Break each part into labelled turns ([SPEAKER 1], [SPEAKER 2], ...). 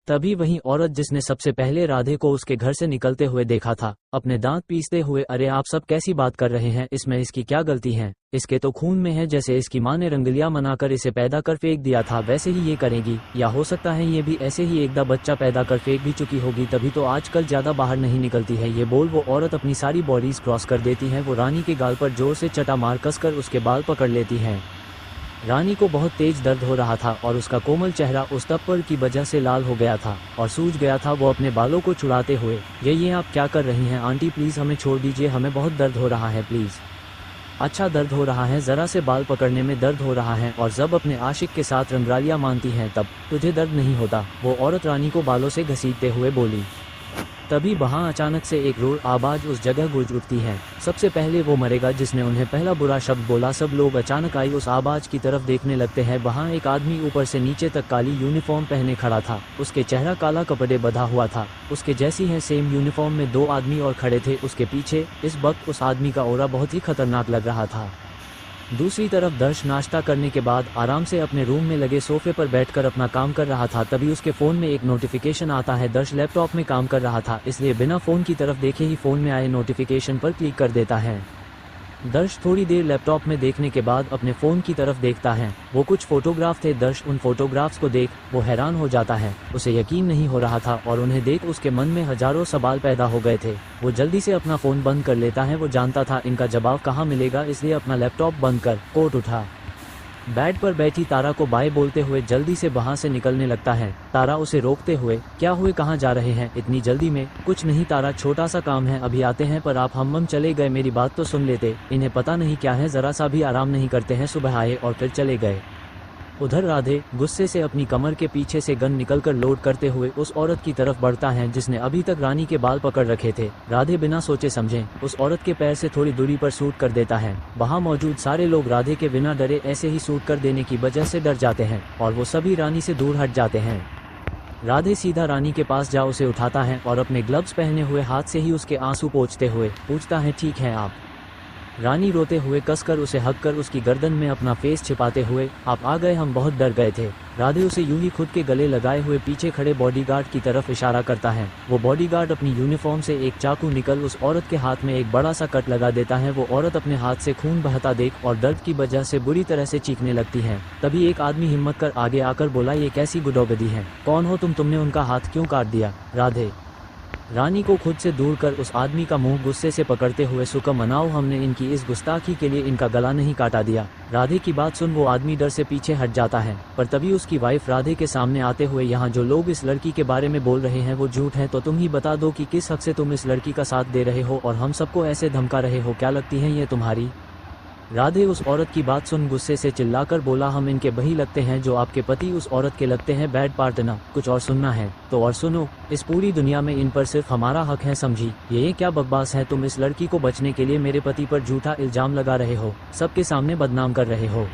[SPEAKER 1] तभी वही औरत जिसने सबसे पहले राधे को उसके घर से निकलते हुए देखा था, अपने दांत पीसते हुए, अरे आप सब कैसी बात कर रहे हैं, इसमें इसकी क्या गलती है, इसके तो खून में है, जैसे इसकी माँ ने रंगलिया मनाकर इसे पैदा कर फेंक दिया था वैसे ही ये करेगी, या हो सकता है ये भी ऐसे ही एकदा बच्चा पैदा कर फेंक भी चुकी होगी, तभी तो आजकल ज्यादा बाहर नहीं निकलती है। ये बोल वो औरत अपनी सारी बॉडीज क्रॉस कर देती है, वो रानी के गाल पर जोर से चटा मार कसकर उसके बाल पकड़ लेती है। रानी को बहुत तेज दर्द हो रहा था और उसका कोमल चेहरा उस थप्पड़ की वजह से लाल हो गया था और सूज गया था। वो अपने बालों को छुड़ाते हुए, ये आप क्या कर रही हैं आंटी, प्लीज़ हमें छोड़ दीजिए, हमें बहुत दर्द हो रहा है प्लीज़। अच्छा दर्द हो रहा है, ज़रा से बाल पकड़ने में दर्द हो रहा है, और जब अपने आशिक के साथ रंगरालियाँ मानती हैं तब तुझे दर्द नहीं होता, वो औरत रानी को बालों से घसीटते हुए बोली। तभी वहाँ अचानक से एक रोर आवाज उस जगह गूंज उठती है, सबसे पहले वो मरेगा जिसने उन्हें पहला बुरा शब्द बोला। सब लोग अचानक आई उस आवाज की तरफ देखने लगते हैं। वहाँ एक आदमी ऊपर से नीचे तक काली यूनिफॉर्म पहने खड़ा था, उसके चेहरा काला कपड़े बंधा हुआ था, उसके जैसी है सेम यूनिफॉर्म में 2 आदमी और खड़े थे उसके पीछे। इस वक्त उस आदमी का ऑरा बहुत ही खतरनाक लग रहा था। दूसरी तरफ दर्श नाश्ता करने के बाद आराम से अपने रूम में लगे सोफे पर बैठकर अपना काम कर रहा था। तभी उसके फ़ोन में एक नोटिफिकेशन आता है। दर्श लैपटॉप में काम कर रहा था, इसलिए बिना फ़ोन की तरफ देखे ही फ़ोन में आए नोटिफिकेशन पर क्लिक कर देता है। दर्श थोड़ी देर लैपटॉप में देखने के बाद अपने फ़ोन की तरफ देखता है। वो कुछ फ़ोटोग्राफ थे। दर्श उन फ़ोटोग्राफ्स को देख वो हैरान हो जाता है, उसे यकीन नहीं हो रहा था और उन्हें देख उसके मन में हजारों सवाल पैदा हो गए थे। वो जल्दी से अपना फ़ोन बंद कर लेता है, वो जानता था इनका जवाब कहाँ मिलेगा, इसलिए अपना लैपटॉप बंद कर कोट उठा। बेड पर बैठी तारा को बाय बोलते हुए जल्दी से वहाँ से निकलने लगता है। तारा उसे रोकते हुए, क्या हुए, कहाँ जा रहे हैं इतनी जल्दी में? कुछ नहीं तारा, छोटा सा काम है, अभी आते हैं, पर आप हम चले गए, मेरी बात तो सुन लेते, इन्हें पता नहीं क्या है, जरा सा भी आराम नहीं करते हैं, सुबह आए और फिर चले गए। उधर राधे गुस्से से अपनी कमर के पीछे से गन निकलकर लोड करते हुए उस औरत की तरफ बढ़ता है जिसने अभी तक रानी के बाल पकड़ रखे थे। राधे बिना सोचे समझे उस औरत के पैर से थोड़ी दूरी पर शूट कर देता है। वहां मौजूद सारे लोग राधे के बिना डरे ऐसे ही शूट कर देने की वजह से डर जाते हैं और वो सभी रानी से दूर हट जाते हैं। राधे सीधा रानी के पास जा उसे उठाता है और अपने ग्लव्स पहने हुए हाथ से ही उसके आंसू पोंछते हुए पूछता है, ठीक है आप? रानी रोते हुए कसकर उसे हक कर उसकी गर्दन में अपना फेस छिपाते हुए, आप आ गए, हम बहुत डर गए थे। राधे उसे यूं ही खुद के गले लगाए हुए पीछे खड़े बॉडीगार्ड की तरफ इशारा करता है। वो बॉडीगार्ड अपनी यूनिफॉर्म से एक चाकू निकल उस औरत के हाथ में एक बड़ा सा कट लगा देता है। वो औरत अपने हाथ से खून बहता देख और दर्द की वजह से बुरी तरह से चीखने लगती है। तभी एक आदमी हिम्मत कर आगे आकर बोला, ये कैसी गुदोगदी है, कौन हो तुम, तुमने उनका हाथ क्यों काट दिया? राधे रानी को खुद से दूर कर उस आदमी का मुंह गुस्से से पकड़ते हुए, शुक्र मनाओ हमने इनकी इस गुस्ताखी के लिए इनका गला नहीं काटा दिया। राधे की बात सुन वो आदमी डर से पीछे हट जाता है, पर तभी उसकी वाइफ राधे के सामने आते हुए, यहाँ जो लोग इस लड़की के बारे में बोल रहे हैं वो झूठ है, तो तुम ही बता दो कि किस हक से तुम इस लड़की का साथ दे रहे हो और हम सबको ऐसे धमका रहे हो, क्या लगती है ये तुम्हारी? राधे उस औरत की बात सुन गुस्से से चिल्लाकर बोला, हम इनके वही लगते हैं जो आपके पति उस औरत के लगते हैं, बैड पार्टनर। कुछ और सुनना है तो और सुनो, इस पूरी दुनिया में इन पर सिर्फ हमारा हक है, समझी? ये क्या बकवास है, तुम इस लड़की को बचने के लिए मेरे पति पर झूठा इल्जाम लगा रहे हो, सबके सामने बदनाम कर रहे हो।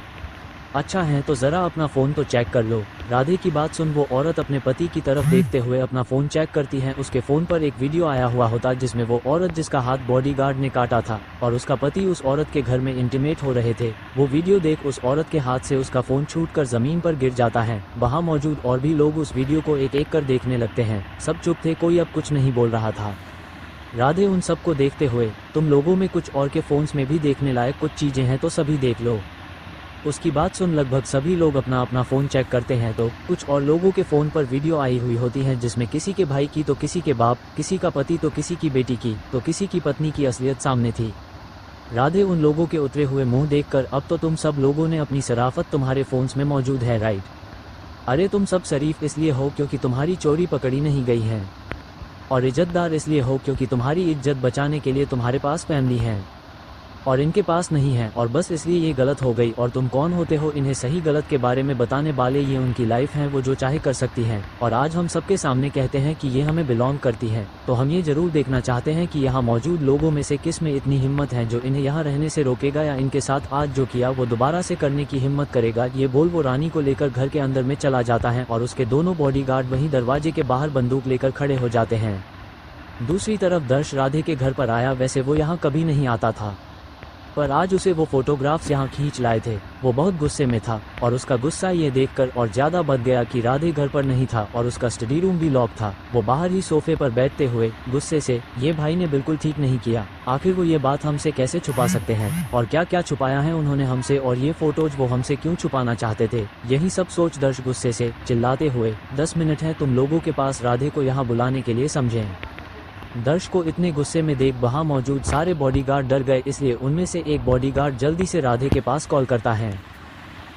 [SPEAKER 1] अच्छा है तो जरा अपना फ़ोन तो चेक कर लो। राधे की बात सुन वो औरत अपने पति की तरफ देखते हुए अपना फ़ोन चेक करती है। उसके फ़ोन पर एक वीडियो आया हुआ होता जिसमें वो औरत जिसका हाथ बॉडीगार्ड ने काटा था और उसका पति उस औरत के घर में इंटीमेट हो रहे थे। वो वीडियो देख उस औरत के हाथ से उसका फ़ोन छूटकर ज़मीन पर गिर जाता है। वहाँ मौजूद और भी लोग उस वीडियो को एक एक कर देखने लगते हैं। सब चुप थे, कोई अब कुछ नहीं बोल रहा था। राधे उन सबको देखते हुए, तुम लोगों में कुछ और के फ़ोन्स में भी देखने लायक कुछ चीज़ें हैं तो सभी देख लो। उसकी बात सुन लगभग सभी लोग अपना अपना फ़ोन चेक करते हैं तो कुछ और लोगों के फ़ोन पर वीडियो आई हुई होती है जिसमें किसी के भाई की तो किसी के बाप, किसी का पति तो किसी की बेटी की तो किसी की पत्नी की असलियत सामने थी। राधे उन लोगों के उतरे हुए मुंह देखकर, अब तो तुम सब लोगों ने अपनी शराफत तुम्हारे फ़ोन्स में मौजूद है, राइट? अरे तुम सब शरीफ इसलिए हो क्योंकि तुम्हारी चोरी पकड़ी नहीं गई है, और इज्जतदार इसलिए हो क्योंकि तुम्हारी इज्जत बचाने के लिए तुम्हारे पास फैमिली है और इनके पास नहीं है, और बस इसलिए ये गलत हो गई। और तुम कौन होते हो इन्हें सही गलत के बारे में बताने वाले? ये उनकी लाइफ है, वो जो चाहे कर सकती हैं, और आज हम सबके सामने कहते हैं कि ये हमें बिलोंग करती है। तो हम ये जरूर देखना चाहते हैं कि यहाँ मौजूद लोगों में से किस में इतनी हिम्मत है जो इन्हें यहाँ रहने से रोकेगा, या इनके साथ आज जो किया वो दोबारा से करने की हिम्मत करेगा। ये बोल वो रानी को लेकर घर के अंदर में चला जाता है और उसके दोनों बॉडीगार्ड वहीं दरवाजे के बाहर बंदूक लेकर खड़े हो जाते हैं। दूसरी तरफ दर्श राधे के घर पर आया, वैसे वो यहाँ कभी नहीं आता था। पर आज उसे वो फोटोग्राफ्स यहाँ खींच लाए थे। वो बहुत गुस्से में था और उसका गुस्सा ये देखकर और ज्यादा बढ़ गया कि राधे घर पर नहीं था और उसका स्टडी रूम भी लॉक था। वो बाहर ही सोफे पर बैठते हुए गुस्से से, ये भाई ने बिल्कुल ठीक नहीं किया, आखिर वो ये बात हमसे कैसे छुपा सकते हैं और क्या क्या छुपाया है उन्होंने हमसे, और ये फोटोज वो हमसे क्यों छुपाना चाहते थे। यही सब सोच दर्श गुस्से से चिल्लाते हुए, 10 मिनट है तुम लोगों के पास राधे को यहाँ बुलाने के लिए, समझे। दर्श को इतने गुस्से में देख वहां मौजूद सारे बॉडीगार्ड डर गए, इसलिए उनमें से एक बॉडीगार्ड जल्दी से राधे के पास कॉल करता है।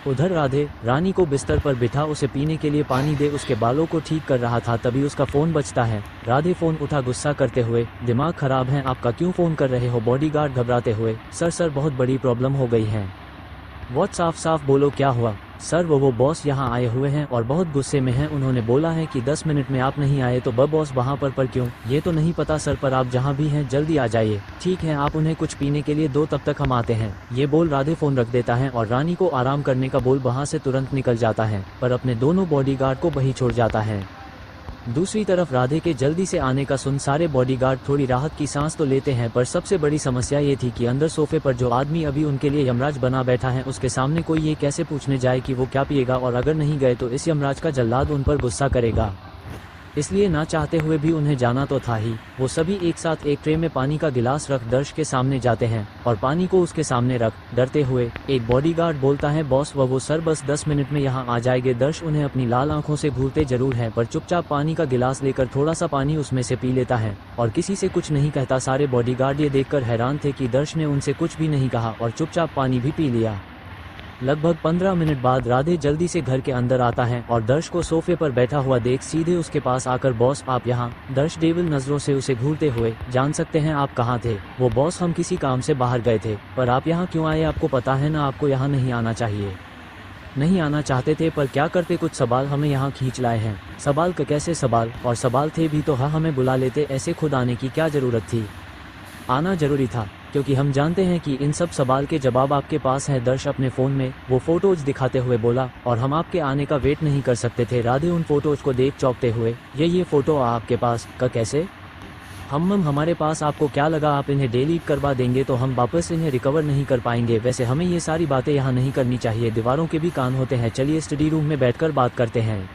[SPEAKER 1] उधर राधे रानी को बिस्तर पर बिठा उसे पीने के लिए पानी दे उसके बालों को ठीक कर रहा था, तभी उसका फोन बजता है। राधे फोन उठा गुस्सा करते हुए, दिमाग खराब है आपका, क्यों फोन कर रहे हो। बॉडीगार्ड घबराते हुए, सर बहुत बड़ी प्रॉब्लम हो गई है। बहुत साफ साफ बोलो क्या हुआ। सर वो बॉस यहाँ आए हुए हैं और बहुत गुस्से में हैं, उन्होंने बोला है कि 10 मिनट में आप नहीं आए तो बॉस वहाँ पर क्यों, ये तो नहीं पता सर, पर आप जहाँ भी हैं जल्दी आ जाइए। ठीक है, आप उन्हें कुछ पीने के लिए दो, तब तक हम आते हैं। ये बोल राधे फोन रख देता है और रानी को आराम करने का बोल वहाँ से तुरंत निकल जाता है, पर अपने दोनों बॉडीगार्ड को वहीं छोड़ जाता है। दूसरी तरफ राधे के जल्दी से आने का सुन सारे बॉडीगार्ड थोड़ी राहत की सांस तो लेते हैं, पर सबसे बड़ी समस्या ये थी कि अंदर सोफे पर जो आदमी अभी उनके लिए यमराज बना बैठा है, उसके सामने कोई ये कैसे पूछने जाए कि वो क्या पिएगा, और अगर नहीं गए तो इस यमराज का जल्लाद उन पर गुस्सा करेगा। इसलिए ना चाहते हुए भी उन्हें जाना तो था ही। वो सभी एक साथ एक ट्रे में पानी का गिलास रख दर्श के सामने जाते हैं और पानी को उसके सामने रख डरते हुए एक बॉडीगार्ड बोलता है, बॉस वो सर बस 10 मिनट में यहाँ आ जाएंगे। दर्श उन्हें अपनी लाल आंखों से घूरते जरूर है, पर चुपचाप पानी का गिलास लेकर थोड़ा सा पानी उसमें से पी लेता है और किसी से कुछ नहीं कहता। सारे बॉडीगार्ड ये देखकर हैरान थे कि दर्श ने उनसे कुछ भी नहीं कहा और चुपचाप पानी भी पी लिया। लगभग 15 मिनट बाद राधे जल्दी से घर के अंदर आता है और दर्श को सोफे पर बैठा हुआ देख सीधे उसके पास आकर, बॉस आप यहाँ। दर्श डेविल नजरों से उसे घूरते हुए, जान सकते हैं आप कहाँ थे। वो बॉस हम किसी काम से बाहर गए थे, पर आप यहाँ क्यों आए, आपको पता है ना आपको यहाँ नहीं आना चाहिए। नहीं आना चाहते थे, पर क्या करते, कुछ सवाल हमें यहाँ खींच लाए हैं। सवाल का कैसे सवाल, और सवाल थे भी तो हाँ हमें बुला लेते, ऐसे खुद आने की क्या जरूरत थी। आना जरूरी था क्योंकि हम जानते हैं कि इन सब सवाल के जवाब आपके पास है। दर्श अपने फोन में वो फोटोज दिखाते हुए बोला, और हम आपके आने का वेट नहीं कर सकते थे। राधे उन फोटोज को देख चौंकते हुए, ये फोटो आपके पास का कैसे। हमारे पास, आपको क्या लगा आप इन्हें डिलीट करवा देंगे तो हम वापस इन्हें रिकवर नहीं कर पाएंगे। वैसे हमें ये सारी बातें यहाँ नहीं करनी चाहिए, दीवारों के भी कान होते हैं। चलिए स्टडी रूम में बैठकर बात करते हैं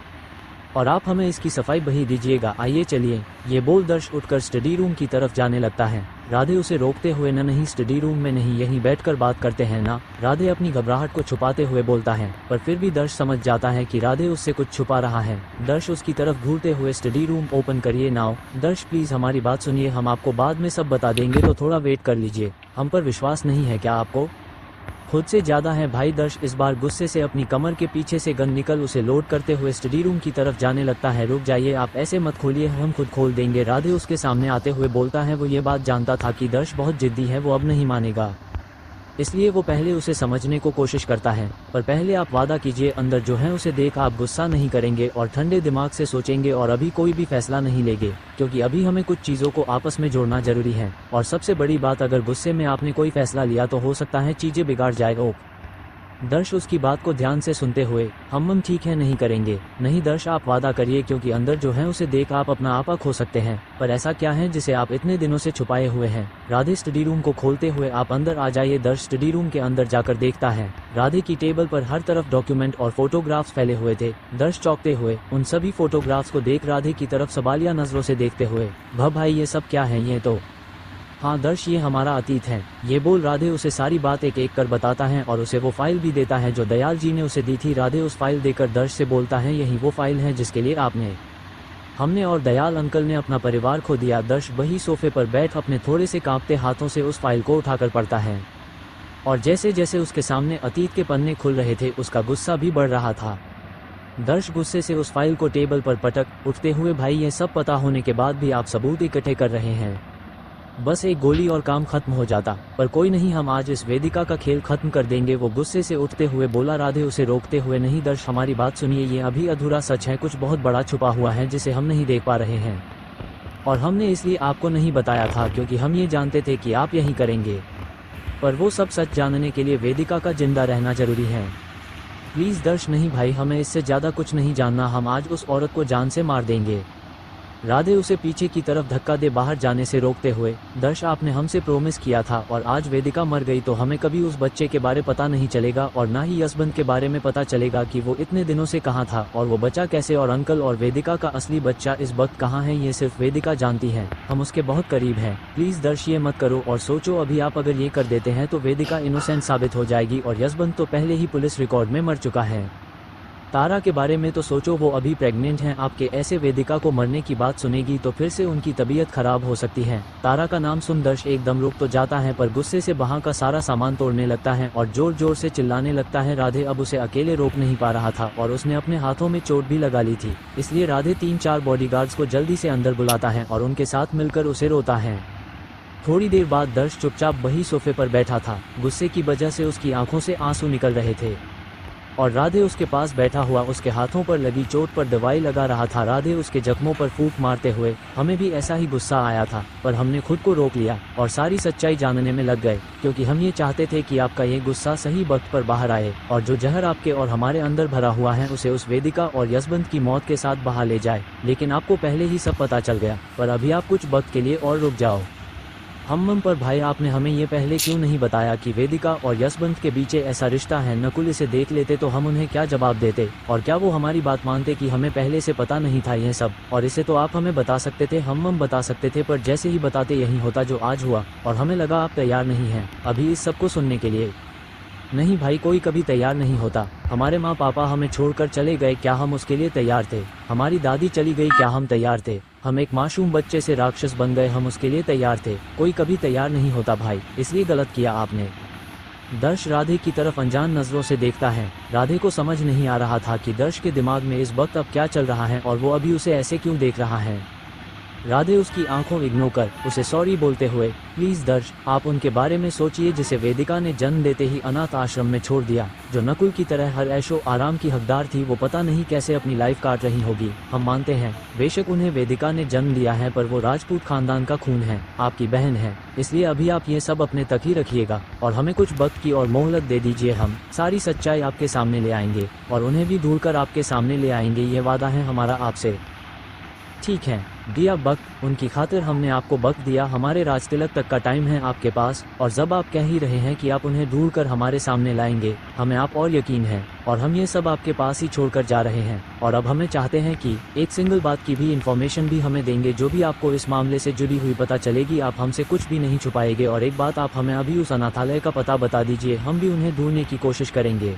[SPEAKER 1] और आप हमें इसकी सफाई बही दीजिएगा। आइए चलिए। ये बोल दर्श उठकर स्टडी रूम की तरफ जाने लगता है। राधे उसे रोकते हुए, न नहीं स्टडी रूम में नहीं, यहीं बैठकर बात करते हैं ना। राधे अपनी घबराहट को छुपाते हुए बोलता है, पर फिर भी दर्श समझ जाता है कि राधे उससे कुछ छुपा रहा है। दर्श उसकी तरफ घूरते हुए, स्टडी रूम ओपन करिए नाउ। दर्श प्लीज हमारी बात सुनिए, हम आपको बाद में सब बता देंगे, तो थोड़ा वेट कर लीजिए। हम पर विश्वास नहीं है क्या आपको, खुद से ज्यादा है भाई। दर्श इस बार गुस्से से अपनी कमर के पीछे से गन निकल उसे लोड करते हुए स्टडी रूम की तरफ जाने लगता है। रुक जाइए, आप ऐसे मत खोलिए, हम खुद खोल देंगे। राधे उसके सामने आते हुए बोलता है। वो ये बात जानता था कि दर्श बहुत जिद्दी है, वो अब नहीं मानेगा, इसलिए वो पहले उसे समझने को कोशिश करता है। पर पहले आप वादा कीजिए, अंदर जो है उसे देख आप गुस्सा नहीं करेंगे और ठंडे दिमाग से सोचेंगे और अभी कोई भी फैसला नहीं लेंगे, क्योंकि अभी हमें कुछ चीज़ों को आपस में जोड़ना जरूरी है। और सबसे बड़ी बात, अगर गुस्से में आपने कोई फैसला लिया तो हो सकता है चीज़ें बिगाड़ जाए। ओके। दर्श उसकी बात को ध्यान से सुनते हुए, हम ठीक है नहीं करेंगे। नहीं दर्श आप वादा करिए, क्योंकि अंदर जो है उसे देख आप अपना आपा खो सकते हैं। पर ऐसा क्या है जिसे आप इतने दिनों से छुपाए हुए हैं। राधे स्टडी रूम को खोलते हुए, आप अंदर आ जाइए। दर्श स्टडी रूम के अंदर जाकर देखता है राधे की टेबल पर हर तरफ डॉक्यूमेंट और फोटोग्राफ्स फैले हुए थे। दर्श चौंकते हुए उन सभी फोटोग्राफ्स को देख राधे की तरफ सवालिया नजरों से देखते हुए, भाई ये सब क्या है। ये तो हाँ दर्श, ये हमारा अतीत है। ये बोल राधे उसे सारी बात एक एक कर बताता है और उसे वो फाइल भी देता है जो दयाल जी ने उसे दी थी। राधे उस फाइल देकर दर्श से बोलता है, यही वो फाइल है जिसके लिए हमने और दयाल अंकल ने अपना परिवार खो दिया। दर्श वही सोफे पर बैठ अपने थोड़े से कांपते हाथों से उस फाइल को उठाकर पढ़ता है और जैसे जैसे उसके सामने अतीत के पन्ने खुल रहे थे, उसका गुस्सा भी बढ़ रहा था। दर्श गुस्से से उस फाइल को टेबल पर पटक उठते हुए, भाई ये सब पता होने के बाद भी आप सबूत इकट्ठे कर रहे हैं, बस एक गोली और काम खत्म हो जाता। पर कोई नहीं, हम आज इस वेदिका का खेल खत्म कर देंगे। वो गुस्से से उठते हुए बोला। राधे उसे रोकते हुए, नहीं दर्श हमारी बात सुनिए, ये अभी अधूरा सच है, कुछ बहुत बड़ा छुपा हुआ है जिसे हम नहीं देख पा रहे हैं और हमने इसलिए आपको नहीं बताया था क्योंकि हम ये जानते थे कि आप यही करेंगे। पर वो सब सच जानने के लिए वेदिका का जिंदा रहना जरूरी है। प्लीज दर्श। नहीं भाई, हमें इससे ज्यादा कुछ नहीं जानना, हम आज उस औरत को जान से मार देंगे। राधे उसे पीछे की तरफ धक्का दे बाहर जाने से रोकते हुए, दर्श आपने हमसे प्रोमिस किया था और आज वेदिका मर गई तो हमें कभी उस बच्चे के बारे पता नहीं चलेगा और ना ही यशवंत के बारे में पता चलेगा कि वो इतने दिनों से कहाँ था और वो बचा कैसे, और अंकल और वेदिका का असली बच्चा इस वक्त कहाँ है ये सिर्फ वेदिका जानती है। हम उसके बहुत करीब हैं। प्लीज दर्श ये मत करो और सोचो, अभी आप अगर ये कर देते हैं तो वेदिका इनोसेंट साबित हो जाएगी और यशवंत तो पहले ही पुलिस रिकॉर्ड में मर चुका है। तारा के बारे में तो सोचो, वो अभी प्रेग्नेंट हैं। आपके ऐसे वेदिका को मरने की बात सुनेगी तो फिर से उनकी तबीयत खराब हो सकती है। तारा का नाम सुन दर्श एकदम रुक तो जाता है पर गुस्से से वहाँ का सारा सामान तोड़ने लगता है और जोर जोर से चिल्लाने लगता है। राधे अब उसे अकेले रोक नहीं पा रहा था और उसने अपने हाथों में चोट भी लगा ली थी, इसलिए राधे 3-4 बॉडीगार्ड्स को जल्दी से अंदर बुलाता है और उनके साथ मिलकर उसे रोता है। थोड़ी देर बाद दर्श चुपचाप वही सोफे पर बैठा था। गुस्से की वजह से उसकी आंखों से आंसू निकल रहे थे और राधे उसके पास बैठा हुआ उसके हाथों पर लगी चोट पर दवाई लगा रहा था। राधे उसके जख्मों पर फूंक मारते हुए, हमें भी ऐसा ही गुस्सा आया था पर हमने खुद को रोक लिया और सारी सच्चाई जानने में लग गए, क्योंकि हम ये चाहते थे कि आपका ये गुस्सा सही वक्त पर बाहर आए और जो जहर आपके और हमारे अंदर भरा हुआ है उसे उस वेदिका और यशवंत की मौत के साथ बहा ले जाए। लेकिन आपको पहले ही सब पता चल गया, पर अभी आप कुछ वक्त के लिए और रुक जाओ। हम पर भाई, आपने हमें ये पहले क्यों नहीं बताया कि वेदिका और यशवंत के बीच ऐसा रिश्ता है? नकुल इसे देख लेते तो हम उन्हें क्या जवाब देते और क्या वो हमारी बात मानते कि हमें पहले से पता नहीं था ये सब? और इसे तो आप हमें बता सकते थे, हम बता सकते थे, पर जैसे ही बताते यही होता जो आज हुआ और हमें लगा आप तैयार नहीं हैं अभी इस सब को सुनने के लिए। नहीं भाई, कोई कभी तैयार नहीं होता। हमारे माँ पापा हमें छोड़कर चले गए, क्या हम उसके लिए तैयार थे? हमारी दादी चली गई, क्या हम तैयार थे? हम एक मासूम बच्चे से राक्षस बन गए, हम उसके लिए तैयार थे? कोई कभी तैयार नहीं होता भाई, इसलिए गलत किया आपने। दर्श राधे की तरफ अनजान नजरों से देखता है। राधे को समझ नहीं आ रहा था कि दर्श के दिमाग में इस वक्त अब क्या चल रहा है और वो अभी उसे ऐसे क्यों देख रहा है। राधे उसकी आंखों इग्नोर कर उसे सॉरी बोलते हुए, प्लीज दर्श, आप उनके बारे में सोचिए जिसे वेदिका ने जन्म देते ही अनाथ आश्रम में छोड़ दिया, जो नकुल की तरह हर ऐशो आराम की हकदार थी। वो पता नहीं कैसे अपनी लाइफ काट रही होगी। हम मानते हैं बेशक उन्हें वेदिका ने जन्म दिया है, पर वो राजपूत खानदान का खून है, आपकी बहन है, इसलिए अभी आप ये सब अपने तक ही रखिएगा और हमें कुछ वक्त की और मोहलत दे दीजिए। हम सारी सच्चाई आपके सामने ले आएंगे और उन्हें भी ढूंढकर आपके सामने ले आएंगे, ये वादा है हमारा आपसे। ठीक है, दिया वक्त, उनकी खातिर हमने आपको वक्त दिया। हमारे राजतिलक तक का टाइम है आपके पास और जब आप कह ही रहे हैं कि आप उन्हें ढूंढकर हमारे सामने लाएंगे, हमें आप और यकीन है और हम ये सब आपके पास ही छोड़कर जा रहे हैं। और अब हमें चाहते हैं कि एक सिंगल बात की भी इंफॉर्मेशन भी हमें देंगे, जो भी आपको इस मामले से जुड़ी हुई पता चलेगी। आप हमसे कुछ भी नहीं छुपाएंगे और एक बात, आप हमें अभी उस अनाथालय का पता बता दीजिए, हम भी उन्हें ढूंढने की कोशिश करेंगे।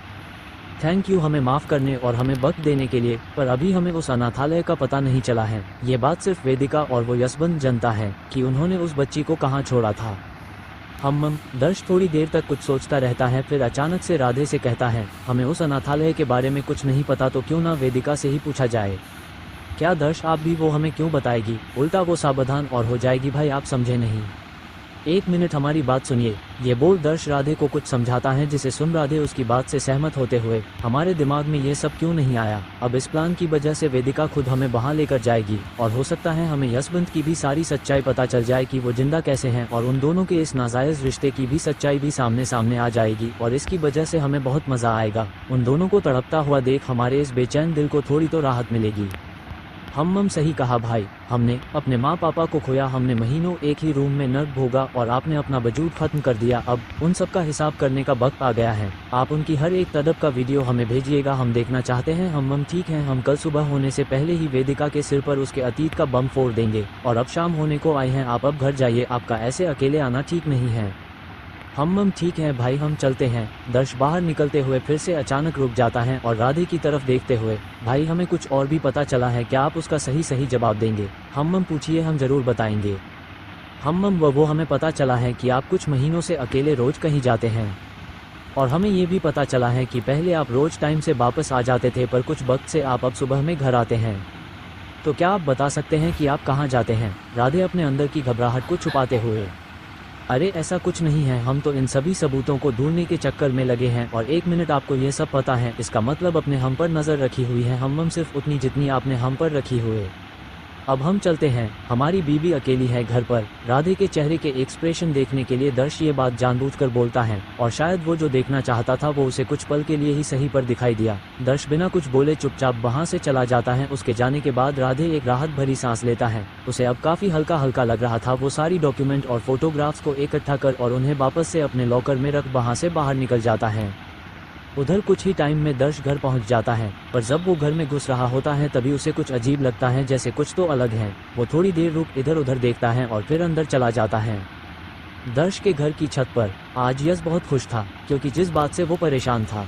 [SPEAKER 1] थैंक यू हमें माफ़ करने और हमें वक्त देने के लिए, पर अभी हमें उस अनाथालय का पता नहीं चला है। ये बात सिर्फ वेदिका और वो यशवंत जानता है कि उन्होंने उस बच्ची को कहाँ छोड़ा था। दर्श थोड़ी देर तक कुछ सोचता रहता है, फिर अचानक से राधे से कहता है, हमें उस अनाथालय के बारे में कुछ नहीं पता तो क्यों ना वेदिका से ही पूछा जाए। क्या दर्श, आप भी? वो हमें क्यों बताएगी? उल्टा वो सावधान और हो जाएगी। भाई आप समझे नहीं, एक मिनट हमारी बात सुनिए। ये बोल दर्श राधे को कुछ समझाता है, जिसे सुन राधे उसकी बात से सहमत होते हुए, हमारे दिमाग में ये सब क्यों नहीं आया? अब इस प्लान की वजह से वेदिका खुद हमें वहाँ लेकर जाएगी और हो सकता है हमें यशवंत की भी सारी सच्चाई पता चल जाए कि वो जिंदा कैसे हैं और उन दोनों के इस नाजायज रिश्ते की भी सच्चाई भी सामने सामने आ जाएगी और इसकी वजह से हमें बहुत मजा आएगा। उन दोनों को तड़पता हुआ देख हमारे इस बेचैन दिल को थोड़ी तो राहत मिलेगी। हम सही कहा भाई, हमने अपने माँ पापा को खोया, हमने महीनों एक ही रूम में नर्क भोगा और आपने अपना वजूद खत्म कर दिया। अब उन सब का हिसाब करने का वक्त आ गया है। आप उनकी हर एक तड़प का वीडियो हमें भेजिएगा, हम देखना चाहते हैं। हम ठीक है, हम कल सुबह होने से पहले ही वेदिका के सिर पर उसके अतीत का बम फोड़ देंगे और अब शाम होने को आए हैं, आप अब घर जाइए, आपका ऐसे अकेले आना ठीक नहीं है। हम ठीक है भाई, हम चलते हैं। दर्श बाहर निकलते हुए फिर से अचानक रुक जाता है और राधे की तरफ देखते हुए, भाई हमें कुछ और भी पता चला है, क्या आप उसका सही जवाब देंगे? हम पूछिए, हम जरूर बताएंगे। वो हमें पता चला है कि आप कुछ महीनों से अकेले रोज कहीं जाते हैं और हमें ये भी पता चला है कि पहले आप रोज टाइम से वापस आ जाते थे, पर कुछ वक्त से आप अब सुबह में घर आते हैं। तो क्या आप बता सकते हैं कि आप कहाँ जाते हैं? राधे अपने अंदर की घबराहट को छुपाते हुए, अरे ऐसा कुछ नहीं है, हम तो इन सभी सबूतों को ढूंढने के चक्कर में लगे हैं। और एक मिनट, आपको ये सब पता है, इसका मतलब अपने हम पर नज़र रखी हुई है। हम सिर्फ उतनी जितनी आपने हम पर रखी हुई। अब हम चलते हैं, हमारी बीबी अकेली है घर पर। राधे के चेहरे के एक्सप्रेशन देखने के लिए दर्श ये बात जानबूझकर बोलता है, और शायद वो जो देखना चाहता था वो उसे कुछ पल के लिए ही सही पर दिखाई दिया। दर्श बिना कुछ बोले चुपचाप वहाँ से चला जाता है। उसके जाने के बाद राधे एक राहत भरी सांस लेता है। उसे अब काफी हल्का हल्का लग रहा था। वो सारी डॉक्यूमेंट और फोटोग्राफ्स को इकट्ठा कर और उन्हें वापस से अपने लॉकर में रख वहाँ से बाहर निकल जाता है। उधर कुछ ही टाइम में दर्श घर पहुंच जाता है, पर जब वो घर में घुस रहा होता है तभी उसे कुछ अजीब लगता है, जैसे कुछ तो अलग है। वो थोड़ी देर रुक इधर उधर देखता है और फिर अंदर चला जाता है। दर्श के घर की छत पर आज यश बहुत खुश था, क्योंकि जिस बात से वो परेशान था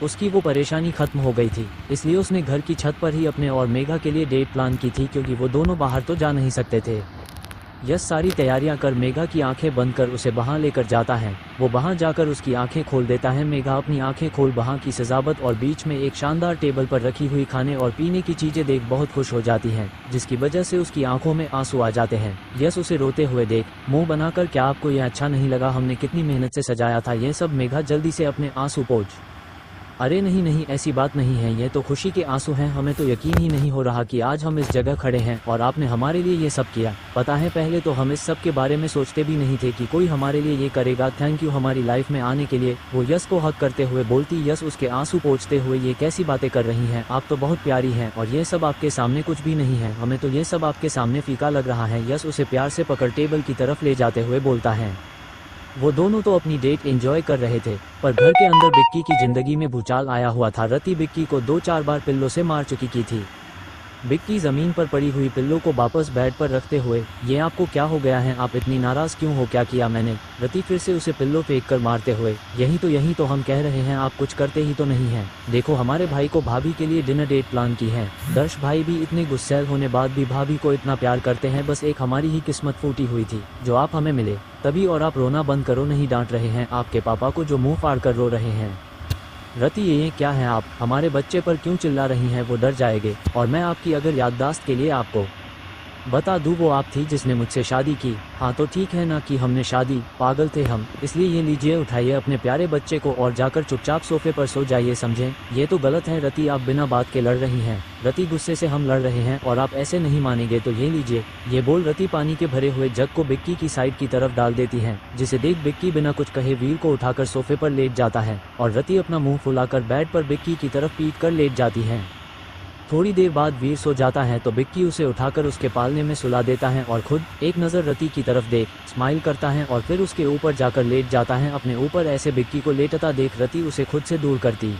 [SPEAKER 1] उसकी वो परेशानी खत्म हो गई थी। इसलिए उसने घर की छत पर ही अपने और मेघा के लिए डेट प्लान की थी, क्योंकि वो दोनों बाहर तो जा नहीं सकते थे। यश सारी तैयारियां कर मेघा की आंखें बंद कर उसे वहां लेकर जाता है। वो वहां जाकर उसकी आंखें खोल देता है। मेघा अपनी आंखें खोल वहां की सजावट और बीच में एक शानदार टेबल पर रखी हुई खाने और पीने की चीजें देख बहुत खुश हो जाती है, जिसकी वजह से उसकी आंखों में आंसू आ जाते हैं। यश उसे रोते हुए देख मुंह बनाकर, क्या आपको यह अच्छा नहीं लगा? हमने कितनी मेहनत से सजाया था ये सब। मेघा जल्दी से अपने आंसू पोंछ, अरे नहीं नहीं, ऐसी बात नहीं है, ये तो खुशी के आंसू हैं। हमें तो यकीन ही नहीं हो रहा कि आज हम इस जगह खड़े हैं और आपने हमारे लिए ये सब किया। पता है पहले तो हम इस सब के बारे में सोचते भी नहीं थे कि कोई हमारे लिए ये करेगा। थैंक यू हमारी लाइफ में आने के लिए। वो यश को हक करते हुए बोलती। यश उसके आंसू पोंछते हुए, ये कैसी बातें कर रही हैं आप, तो बहुत प्यारी हैं और ये सब आपके सामने कुछ भी नहीं है। हमें तो ये सब आपके सामने फीका लग रहा है। यश उसे प्यार से पकड़ टेबल की तरफ ले जाते हुए बोलता है। वो दोनों तो अपनी डेट एंजॉय कर रहे थे, पर घर के अंदर बिक्की की जिंदगी में भूचाल आया हुआ था। रति बिक्की को 2-4 बार पिल्लों से मार चुकी की थी। बिक्की जमीन पर पड़ी हुई पिल्लों को वापस बेड पर रखते हुए, ये आपको क्या हो गया है? आप इतनी नाराज क्यों हो? क्या किया मैंने? रति फिर से उसे पिल्लों फेंक कर मारते हुए, यही तो हम कह रहे हैं, आप कुछ करते ही तो नहीं हैं। देखो हमारे भाई को भाभी के लिए डिनर डेट प्लान की है। दर्श भाई भी इतने गुस्सैल होने बाद भी भाभी को इतना प्यार करते हैं। बस एक हमारी ही किस्मत फूटी हुई थी जो आप हमें मिले तभी। और आप रोना बंद करो, नहीं डांट रहे हैं आपके पापा को जो मुंह फाड़ कर रो रहे हैं। रति ये क्या है? आप हमारे बच्चे पर क्यों चिल्ला रही हैं? वो डर जाएंगे। और मैं आपकी अगर याददाश्त के लिए आपको बता दूं, वो आप थी जिसने मुझसे शादी की। हाँ तो ठीक है ना कि हमने शादी, पागल थे हम। इसलिए ये लीजिए, उठाइए अपने प्यारे बच्चे को और जाकर चुपचाप सोफे पर सो जाइए, समझे? ये तो गलत है रति, आप बिना बात के लड़ रही हैं। रति गुस्से से, हम लड़ रहे हैं और आप ऐसे नहीं मानेंगे तो ये लीजिए। ये बोल रति पानी के भरे हुए जग को बिक्की की साइड की तरफ डाल देती है, जिसे देख बिक्की बिना कुछ कहे वीर को उठाकर सोफे पर लेट जाता है और रति अपना मुंह फुलाकर बेड पर बिक्की की तरफ पीट कर लेट जाती है। थोड़ी देर बाद वीर सो जाता है तो बिक्की उसे उठाकर उसके पालने में सुला देता है और खुद एक नज़र रति की तरफ देख स्माइल करता है और फिर उसके ऊपर जाकर लेट जाता है। अपने ऊपर ऐसे बिक्की को लेटता देख रति उसे खुद से दूर करती।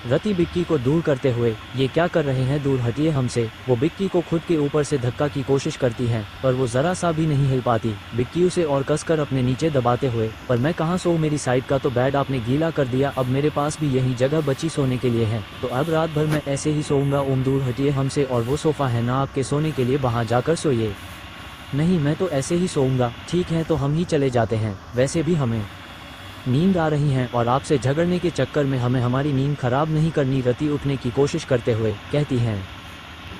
[SPEAKER 1] रति बिक्की को दूर करते हुए, ये क्या कर रहे हैं? दूर हटिए हमसे। वो बिक्की को खुद के ऊपर से धक्का की कोशिश करती है, पर वो जरा सा भी नहीं हिल पाती। बिक्की उसे और कसकर अपने नीचे दबाते हुए, पर मैं कहाँ सोऊं? मेरी साइड का तो बेड आपने गीला कर दिया, अब मेरे पास भी यही जगह बची सोने के लिए है, तो अब रात भर मैं ऐसे ही सोऊंगा। ओम दूर हटिए हमसे, और वो सोफा है ना आपके सोने के लिए, वहाँ जाकर सोइए। नहीं मैं तो ऐसे ही सोऊंगा। ठीक है तो हम ही चले जाते हैं, वैसे भी हमें नींद आ रही है और आपसे झगड़ने के चक्कर में हमें हमारी नींद खराब नहीं करनी। रति उठने की कोशिश करते हुए कहती हैं,